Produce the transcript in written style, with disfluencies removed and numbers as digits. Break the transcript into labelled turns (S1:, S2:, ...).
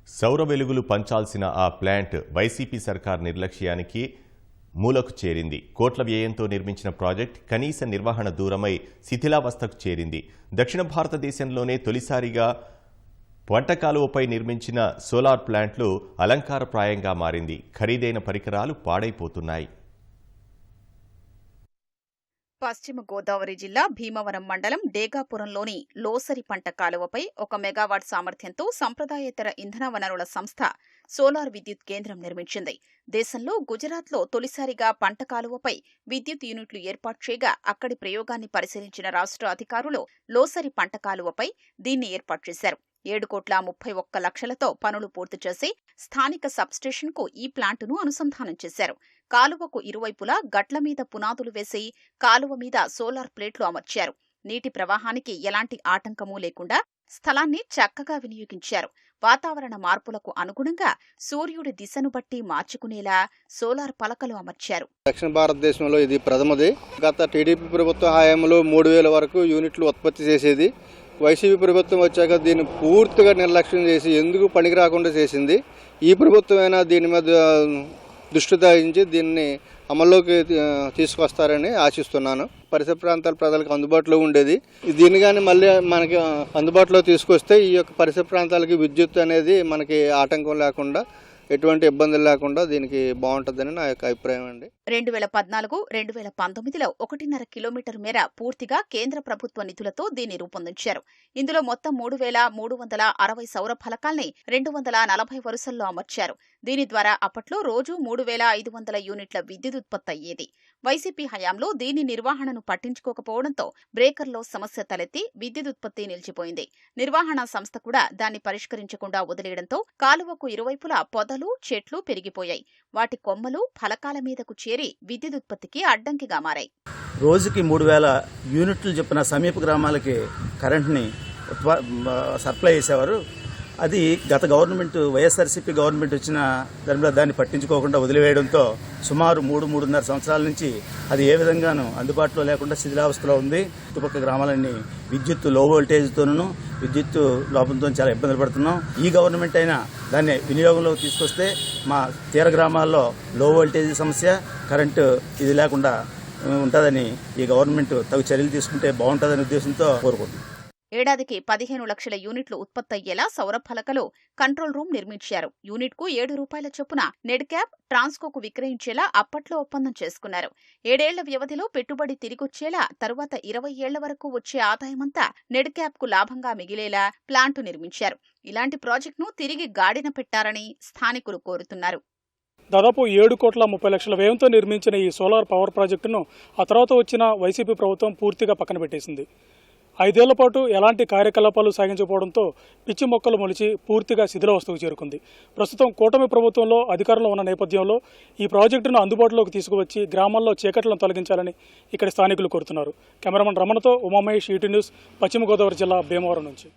S1: సౌర వెలుగులు పంచాల్సిన ఆ ప్లాంట్ వైసీపీ సర్కార్ నిర్లక్ష్యానికి మూలకు చేరింది. కోట్ల వ్యయంతో నిర్మించిన ప్రాజెక్ట్ కనీస నిర్వహణ దూరమై శిథిలావస్థకు చేరింది. దక్షిణ భారతదేశంలోనే తొలిసారిగా పంటకాలువపై నిర్మించిన సోలార్ ప్లాంట్లు అలంకారప్రాయంగా మారింది. ఖరీదైన పరికరాలు పాడైపోతున్నాయి.
S2: పశ్చిమ గోదావరి జిల్లా భీమవరం మండలం డేగాపురంలోని లోసరి పంట కాలువపై 1 మెగావాట్ సామర్థ్యంతో సంప్రదాయేతర ఇంధన వనరుల సంస్థ సోలార్ విద్యుత్ కేంద్రం నిర్మించింది. దేశంలో గుజరాత్లో తొలిసారిగా పంట కాలువపై విద్యుత్ యూనిట్లు ఏర్పాటు చేయగా అక్కడి ప్రయోగాన్ని పరిశీలించిన రాష్ట్ర అధికారులు లోసరి పంట కాలువపై దీన్ని ఏర్పాటు చేశారు. 7,31,00,000తో పనులు పూర్తి చేసి స్థానిక సబ్స్టేషన్కు ఈ ప్లాంటును అనుసంధానం చేశారు. కాలువకు ఇరువైపులా గట్ల మీద పునాదులు వేసి కాలువ మీద సోలార్ ప్లేట్లు అమర్చారు. నీటి ప్రవాహానికి ఎలాంటి ఆటంకమూ లేకుండా స్థలాన్ని చక్కగా వినియోగించారు. వాతావరణ మార్పులకు అనుగుణంగా సూర్యుడి దిశను బట్టి మార్చుకునేలా సోలార్ పలకలు అమర్చారు.
S3: దక్షిణ భారతదేశంలో ఇది ప్రథమది. గత టీడీపీ ప్రభుత్వ హయాంలో 3,000 వరకు యూనిట్లు ఉత్పత్తి చేసేది. వైసీపీ ప్రభుత్వం వచ్చాక దీన్ని పూర్తిగా నిర్లక్ష్యం చేసి ఎందుకు పనికి రాకుండా చేసింది. ఈ ప్రభుత్వమైనా దీని మీద దృష్టి సారించి దీన్ని అమల్లోకి తీసుకొస్తారని ఆశిస్తున్నాను. పరిసర ప్రాంతాల ప్రజలకు అందుబాటులో ఉండేది. దీన్ని కానీ మళ్ళీ మనకి అందుబాటులో తీసుకొస్తే ఈ యొక్క పరిసర ప్రాంతాలకి విద్యుత్ అనేది మనకి ఆటంకం లేకుండా ఎటువంటి ఇబ్బందులు లేకుండా దీనికి బాగుంటుందని నా యొక్క అభిప్రాయం అండి.
S2: 2014-2019లో 1.5 కిలోమీటర్ మేర పూర్తిగా కేంద్ర ప్రభుత్వ నిధులతో దీన్ని రూపొందించారు. ఇందులో మొత్తం 3,360 సౌర ఫలకాల్ని 240 వరుసల్లో అమర్చారు. దీని ద్వారా అప్పట్లో రోజు 3,500 యూనిట్ల విద్యుత్ ఉత్పత్తి అయ్యేది. వైసీపీ హయాంలో దీని నిర్వహణను పట్టించుకోకపోవడంతో బ్రేకర్లో సమస్య తలెత్తి విద్యుత్ ఉత్పత్తి నిలిచిపోయింది. నిర్వహణ సంస్థ కూడా దాన్ని పరిష్కరించకుండా వదిలేయడంతో కాలువకు ఇరువైపులా పొదలు, చెట్లు పెరిగిపోయాయి. వాటి కొమ్మలు ఫలకాల మీదకు చేరి విద్యుత్ ఉత్పత్తికి అడ్డంకిగా మారాయి.
S4: రోజుకి 3,000 యూనిట్లు చొప్పున సమీప గ్రామాలకి కరెంట్ని సప్లై చేసేవారు. అది గత గవర్నమెంట్ వైఎస్ఆర్సీపీ గవర్నమెంట్ వచ్చిన దాన్ని పట్టించుకోకుండా వదిలివేయడంతో సుమారు 3-3.5 సంవత్సరాల నుంచి అది ఏ విధంగానూ అందుబాటులో లేకుండా శిథిలావస్థలో ఉంది. చుట్టుపక్కల గ్రామాలన్నీ విద్యుత్ లో వోల్టేజ్తోనూ విద్యుత్ లోపంతో చాలా ఇబ్బందులు పడుతున్నాం. ఈ గవర్నమెంట్ అయినా దాన్ని వినియోగంలోకి తీసుకొస్తే మా తీర గ్రామాల్లో లో వోల్టేజ్ సమస్య, కరెంటు ఇది లేకుండా ఉంటుందని ఈ గవర్నమెంట్ తగు చర్యలు తీసుకుంటే బాగుంటుందనే ఉద్దేశంతో కోరుకుంటున్నాం.
S2: ఏడాదికి 15 లక్షల యూనిట్లు ఉత్పత్తి అయ్యేలా సౌర ఫలకలు కంట్రోల్ రూమ్ నిర్మించారు. యూనిట్కు ₹7 చొప్పున నెడ్క్యాప్, ట్రాన్స్కోకు విక్రయించేలా అప్పట్లో ఒప్పందం చేసుకున్నారు. 7 ఏళ్ల వ్యవధిలో పెట్టుబడి తిరిగొచ్చేలా తరువాత 20 ఏళ్ల వరకు వచ్చే ఆదాయమంతా నెడ్క్యాప్కు లాభంగా మిగిలేలా ప్లాంటు నిర్మించారు. ఇలాంటి ప్రాజెక్టును తిరిగి గాడిన పెట్టారని స్థానికులు కోరుతున్నారు.
S5: దాదాపు 7,30,00,000 వ్యయంతో నిర్మించిన ఈ సోలార్ పవర్ ప్రాజెక్టును ఆ తర్వాత వచ్చిన వైసీపీ ప్రభుత్వం పూర్తిగా పక్కన పెట్టేసింది. 5 ఏళ్ల పాటు ఎలాంటి కార్యకలాపాలు సాగించకపోవడంతో పిచ్చి మొక్కలు మొలిచి పూర్తిగా శిథిలావస్థకు చేరుకుంది. ప్రస్తుతం కూటమి ప్రభుత్వంలో అధికారంలో ఉన్న నేపథ్యంలో ఈ ప్రాజెక్టును అందుబాటులోకి తీసుకువచ్చి గ్రామాల్లో చీకట్లను తొలగించాలని ఇక్కడి స్థానికులు కోరుతున్నారు. కెమెరామన్ రమణతో ఉమామహేష్, ఈటీ న్యూస్, పశ్చిమ గోదావరి జిల్లా భీమవరం నుంచి.